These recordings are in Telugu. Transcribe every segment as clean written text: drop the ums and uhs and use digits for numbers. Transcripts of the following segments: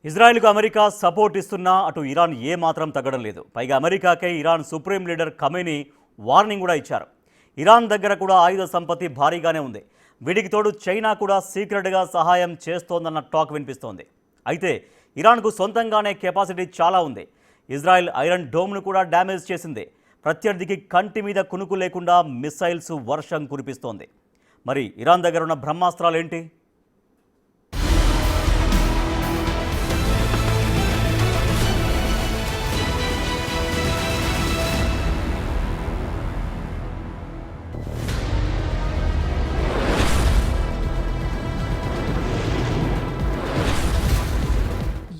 ఇజ్రాయెల్కు అమెరికా సపోర్ట్ ఇస్తున్నా అటు ఇరాన్ ఏమాత్రం తగ్గడం లేదు. పైగా అమెరికాకే Iran supreme leader Khamenei warning కూడా ఇచ్చారు. ఇరాన్ దగ్గర కూడా ఆయుధ సంపత్తి భారీగానే ఉంది. వీటికి తోడు చైనా కూడా సీక్రెట్గా సహాయం చేస్తోందన్న టాక్ వినిపిస్తోంది. అయితే ఇరాన్కు సొంతంగానే కెపాసిటీ చాలా ఉంది. ఇజ్రాయెల్ ఐరన్ డోమ్ను కూడా డ్యామేజ్ చేసింది. ప్రత్యర్థికి కంటి మీద కునుకు లేకుండా మిస్సైల్స్ వర్షం కురిపిస్తోంది. మరి ఇరాన్ దగ్గర ఉన్న బ్రహ్మాస్త్రాలు ఏంటి?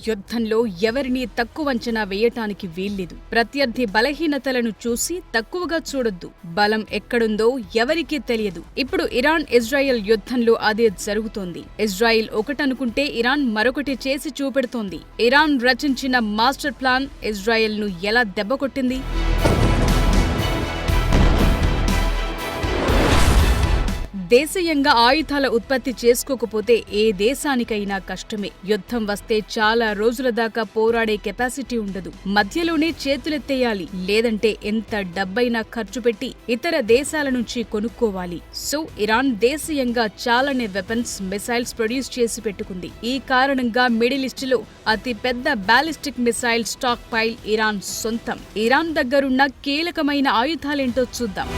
యుద్ధంలో ఎవరిని తక్కువ అంచనా వేయటానికి వీల్లేదు. ప్రత్యర్థి బలహీనతలను చూసి తక్కువగా చూడొద్దు. బలం ఎక్కడుందో ఎవరికీ తెలియదు. ఇప్పుడు ఇరాన్ ఇజ్రాయెల్ యుద్ధంలో అదే జరుగుతోంది. ఇజ్రాయెల్ ఒకటనుకుంటే ఇరాన్ మరొకటి చేసి చూపెడుతోంది. ఇరాన్ రచించిన మాస్టర్ ప్లాన్ ఇజ్రాయెల్ ను ఎలా దెబ్బకొట్టింది? దేశీయంగా ఆయుధాల ఉత్పత్తి చేసుకోకపోతే ఏ దేశానికైనా కష్టమే. యుద్ధం వస్తే చాలా రోజుల దాకా పోరాడే కెపాసిటీ ఉండదు. మధ్యలోనే చేతులెత్తేయాలి. లేదంటే ఎంత డబ్బైనా ఖర్చు పెట్టి ఇతర దేశాల నుంచి కొనుక్కోవాలి. సో ఇరాన్ దేశీయంగా చాలానే వెపన్స్, మిసైల్స్ ప్రొడ్యూస్ చేసి పెట్టుకుంది. ఈ కారణంగా మిడిల్ ఈస్ట్ లో అతి పెద్ద ballistic missile stock pile Iran సొంతం. ఇరాన్ దగ్గరున్న కీలకమైన ఆయుధాలేంటో చూద్దాం.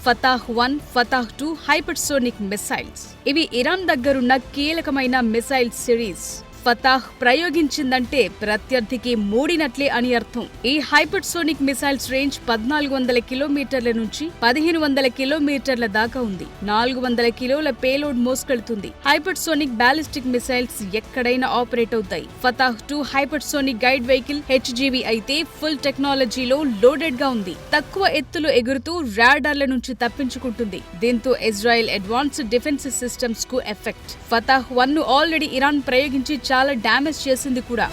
ఫతాహ్-1, ఫతాహ్-2 హైపర్సోనిక్ మిసైల్స్. ఇవి ఇరాన్ దగ్గరున్న కీలకమైన మిసైల్ సిరీస్. ఫతాహ్ ప్రయోగించిందంటే ప్రత్యర్థికి మూడినట్లే అని అర్థం. ఈ హైపర్సోనిక్ మిసైల్స్ రేంజ్ 1400 కిలోమీటర్ల నుంచి 1500 కిలోమీటర్ల దాకా ఉంది. 400 కిలోల పేలోడ్ మోసుకెళ్తుంది. హైపర్సోనిక్ బ్యాలిస్టిక్ మిసైల్స్ ఎక్కడైనా ఆపరేట్ అవుతాయి. Fattah two hypersonic guide vehicle HGV అయితే ఫుల్ టెక్నాలజీలో లోడెడ్ గా ఉంది. తక్కువ ఎత్తులు ఎగురుతూ రాడార్ల నుంచి తప్పించుకుంటుంది. దీంతో ఇజ్రాయెల్ అడ్వాన్స్డ్ డిఫెన్స్ సిస్టమ్స్ కు ఎఫెక్ట్. ఫతాహ్-1 ను ఆల్రెడీ ఇరాన్ ప్రయోగించి చాలా డ్యామేజ్ చేసింది కూడా.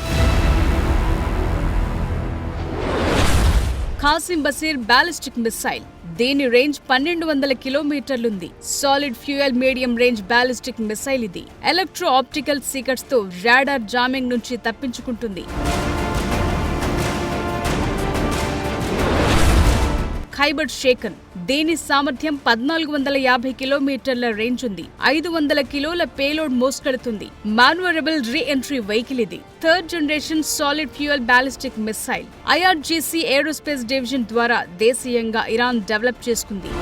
Qassem Basir ballistic missile. దీని రేంజ్ 1200 కిలోమీటర్లుంది. Solid fuel medium range ballistic missile ఇది. ఎలక్ట్రో ఆప్టికల్ సీకర్స్ తో రాడార్ జామింగ్ నుంచి తప్పించుకుంటుంది. ఖైబర్ షేఖన్. దీని సామర్థ్యం 1450 కిలోమీటర్ల రేంజ్ ఉంది. 500 కిలోల పేలోడ్ మోసుకెడుతుంది. మాన్యూవరబుల్ రీ ఎంట్రీ వెహికల్ ఇది. Third generation solid fuel ballistic missile. IRGC aerospace division ద్వారా దేశీయంగా ఇరాన్ డెవలప్ చేసుకుంది.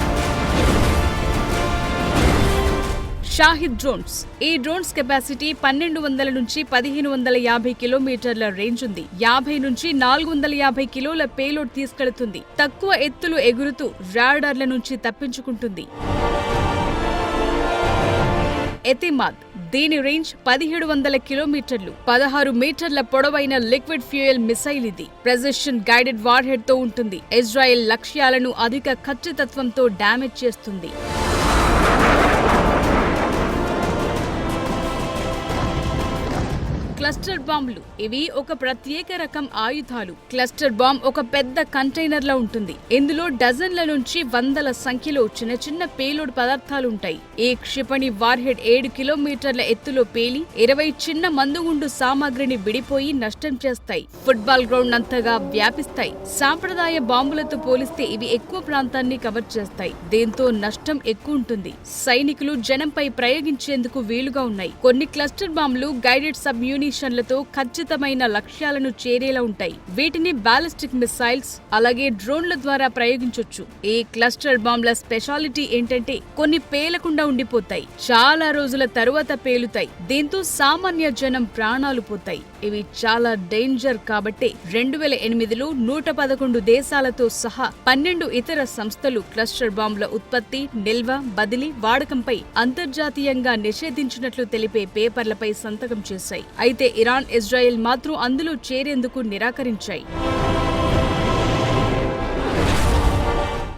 షాహిద్ డ్రోన్స్. ఈ డ్రోన్స్ కెపాసిటీ 1200 నుంచి 1550 కిలోమీటర్ల రేంజ్ ఉంది. 50 నుంచి 450 కిలోల పేలోడ్ తీసుకెళ్తుంది. తక్కువ ఎత్తులు ఎగురుతూ రాడార్ల నుంచి తప్పించుకుంటుంది. ఎతిమాద్. దీని రేంజ్ 1700 కిలోమీటర్లు. 16 మీటర్ల పొడవైన లిక్విడ్ ఫ్యూయల్ మిసైల్ ఇది. ప్రెసిషన్ గైడెడ్ వార్హెడ్ తో ఉంటుంది. ఇజ్రాయెల్ లక్ష్యాలను అధిక ఖచ్చితత్వంతో డ్యామేజ్ చేస్తుంది. క్లస్టర్ బాంబులు. ఇవి ఒక ప్రత్యేక రకం ఆయుధాలు. క్లస్టర్ బాంబ్ ఒక పెద్ద కంటైనర్ లా ఉంటుంది. ఇందులో డజన్ల నుంచి వందల సంఖ్యలో చిన్న చిన్న పేలోడ్ పదార్థాలు ఉంటాయి. ఈ క్షిపణి వార్హెడ్ 7 కిలోమీటర్ల ఎత్తులో పేలి 20 చిన్న మందుగుండు సామాగ్రిని విడిపోయి నష్టం చేస్తాయి. ఫుట్బాల్ గ్రౌండ్ అంతగా వ్యాపిస్తాయి. సాంప్రదాయ బాంబులతో పోలిస్తే ఇవి ఎక్కువ ప్రాంతాన్ని కవర్ చేస్తాయి. దీంతో నష్టం ఎక్కువ ఉంటుంది. సైనికులు జనంపై ప్రయోగించేందుకు వీలుగా ఉన్నాయి. కొన్ని క్లస్టర్ బాంబులు గైడెడ్ సబ్ తో ఖచ్చితమైన లక్ష్యాలను చేరేలా ఉంటాయి. వీటిని బాలిస్టిక్ మిసైల్స్ అలాగే డ్రోన్ల ద్వారా ప్రయోగించొచ్చు. ఈ క్లస్టర్ బాంబ్ల స్పెషాలిటీ ఏంటంటే కొన్ని పేలకుండా ఉండిపోతాయి. చాలా రోజుల తరువాత పేలుతాయి. దీంతో సామాన్య జనం ప్రాణాలు పోతాయి. ఇవి చాలా డేంజర్ కాబట్టి 2008లో 111 దేశాలతో సహా 12 ఇతర సంస్థలు క్లస్టర్ బాంబుల ఉత్పత్తి, నిల్వ, బదిలీ, వాడకంపై అంతర్జాతీయంగా నిషేధించినట్లు తెలిపే పేపర్లపై సంతకం చేశాయి. అయితే ఇరాన్, ఇజ్రాయెల్ మాత్రం అందులో చేరేందుకు నిరాకరించాయి.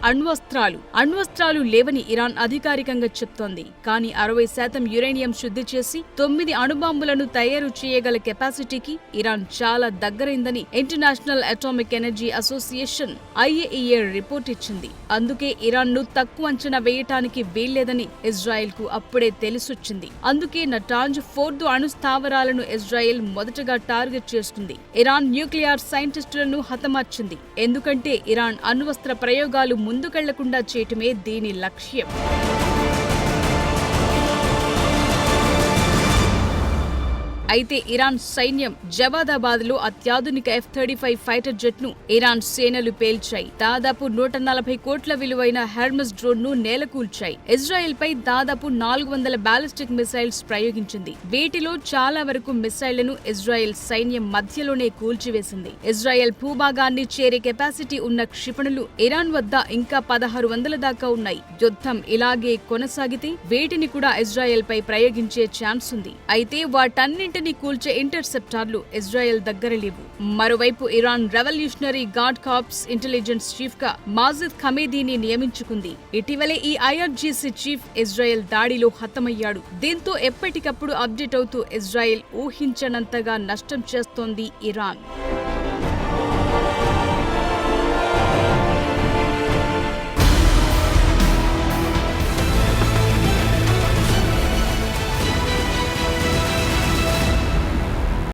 అణ్వస్త్రాలు లేవని ఇరాన్ అధికారికంగా చెప్తోంది. కానీ 60% యురేనియం శుద్ధి చేసి 9 అణుబాంబులను తయారు చేయగల కెపాసిటీకి ఇరాన్ చాలా దగ్గరైందని international atomic energy association IAEA report ఇచ్చింది. అందుకే ఇరాన్ ను తక్కువ అంచనా వేయటానికి వీల్లేదని ఇజ్రాయెల్ కు అప్పుడే తెలిసొచ్చింది. అందుకే నటాంజ్ ఫోర్దు అణు స్థావరాలను ఇజ్రాయెల్ మొదటగా టార్గెట్ చేసుకుంది. ఇరాన్ న్యూక్లియర్ సైంటిస్టులను హతమార్చింది. ఎందుకంటే ఇరాన్ అణ్వస్త్ర ప్రయోగాలు ముందుకెళ్లకుండా చేయటమే దీని లక్ష్యం. అయితే ఇరాన్ సైన్యం జవాదాబాద్ లో అత్యాధునిక F-35 ఫైటర్ జెట్ ను ఇరాన్ సేనలు పేల్చాయి. దాదాపు 140 కోట్ల విలువైన హెర్మెస్ డ్రోన్ ను నేలకూల్చాయి. ఇజ్రాయెల్ పై దాదాపు 400 బాలిస్టిక్ మిసైల్స్ ప్రయోగించింది. వీటిలో చాలా వరకు మిసైళ్లను ఇజ్రాయెల్ సైన్యం మధ్యలోనే కూల్చివేసింది. ఇజ్రాయెల్ భూభాగాన్ని చేరే కెపాసిటీ ఉన్న క్షిపణులు ఇరాన్ వద్ద ఇంకా 1600 దాకా ఉన్నాయి. యుద్ధం ఇలాగే కొనసాగితే వీటిని కూడా ఇజ్రాయెల్ పై ప్రయోగించే ఛాన్స్ ఉంది. అయితే వాటన్నింటినీ కూల్చే ఇంటర్సెప్టార్లు ఇజ్రాయెల్ దగ్గర లేవు. మరోవైపు Iran revolutionary guard corps intelligence chief గా మాజిద్ ఖమేదీని నియమించుకుంది. ఇటీవలే ఈ IRGC చీఫ్ ఇజ్రాయెల్ దాడిలో హతమయ్యాడు. దీంతో ఎప్పటికప్పుడు అప్డేట్ అవుతూ ఇజ్రాయెల్ ఊహించనంతగా నష్టం చేస్తోంది ఇరాన్.